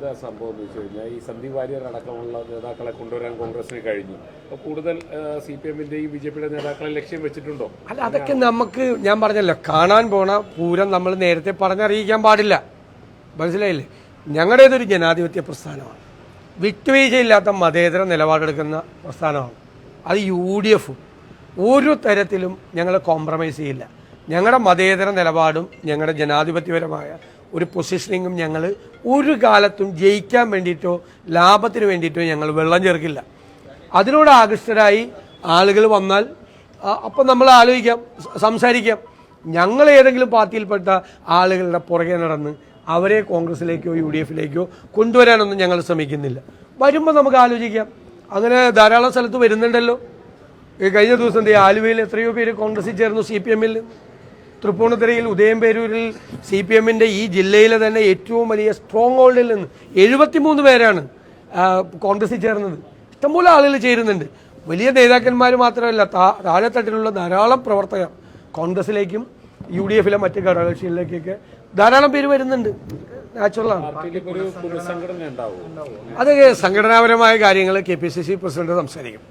എന്താ സംഭവം എന്ന് വെച്ച് കഴിഞ്ഞാൽ ഈ സന്ദീപ് വാര്യർ അടക്കമുള്ള നേതാക്കളെ കൊണ്ടുവരാൻ കോൺഗ്രസിന് കഴിഞ്ഞു. അപ്പോൾ കൂടുതൽ CPM-ന്റെയും BJP-യുടെ നേതാക്കളെ ലക്ഷ്യം വെച്ചിട്ടുണ്ടോ? അല്ല, അതൊക്കെ നമുക്ക് ഞാൻ പറഞ്ഞല്ലോ, കാണാൻ പോണ പൂരം നമ്മൾ നേരത്തെ പറഞ്ഞറിയിക്കാൻ പാടില്ല. മനസ്സിലായില്ലേ? ഞങ്ങളുടേതൊരു ജനാധിപത്യ പ്രസ്ഥാനമാണ്, വിട്ടുവീഴ്ചയില്ലാത്ത മതേതര നിലപാടെടുക്കുന്ന പ്രസ്ഥാനമാണ്. അത് UDF ഒരു തരത്തിലും ഞങ്ങൾ കോംപ്രമൈസ് ചെയ്യില്ല. ഞങ്ങളുടെ മതേതര നിലപാടും ഞങ്ങളുടെ ജനാധിപത്യപരമായ ഒരു പൊസിഷനിങ്ങും ഞങ്ങൾ ഒരു കാലത്തും ജയിക്കാൻ വേണ്ടിയിട്ടോ ലാഭത്തിന് വേണ്ടിയിട്ടോ ഞങ്ങൾ വെള്ളം ചേർക്കില്ല. അതിനോട് ആകൃഷ്ടരായി ആളുകൾ വന്നാൽ അപ്പം നമ്മൾ ആലോചിക്കാം, സംസാരിക്കാം. ഞങ്ങൾ ഏതെങ്കിലും പാർട്ടിയിൽപ്പെട്ട ആളുകളുടെ പുറകെ നടന്ന് അവരെ കോൺഗ്രസിലേക്കോ UDF-ലേക്കോ കൊണ്ടുവരാനൊന്നും ഞങ്ങൾ ശ്രമിക്കുന്നില്ല. വരുമ്പോൾ നമുക്ക് ആലോചിക്കാം. അങ്ങനെ ധാരാളം സ്ഥലത്ത് വരുന്നുണ്ടല്ലോ. കഴിഞ്ഞ ദിവസം ആലുവയിൽ എത്രയോ പേര് കോൺഗ്രസിൽ ചേർന്നു CPM-ൽ. തൃപ്പൂണിത്തുറയിൽ ഉദയംപേരൂരിൽ CPM-ന്റെ ഈ ജില്ലയിലെ തന്നെ ഏറ്റവും വലിയ സ്ട്രോങ് ഹോൾഡിൽ നിന്ന് 73 പേരാണ് കോൺഗ്രസിൽ ചേർന്നത്. ഇഷ്ടംപോലെ ആളുകൾ ചേരുന്നുണ്ട്. വലിയ നേതാക്കന്മാർ മാത്രമല്ല, താഴെത്തട്ടിലുള്ള ധാരാളം പ്രവർത്തകർ കോൺഗ്രസിലേക്കും UDF-ലെ മറ്റ് ഘടകകക്ഷികളിലേക്കൊക്കെ ധാരാളം പേര് വരുന്നുണ്ട്. നാച്ചുറലാണ്. ഒരു പുനഃസംഘടന ഉണ്ടാവും. അത് സംഘടനാപരമായ കാര്യങ്ങൾ KPCC പ്രസിഡന്റ് സംസാരിക്കും.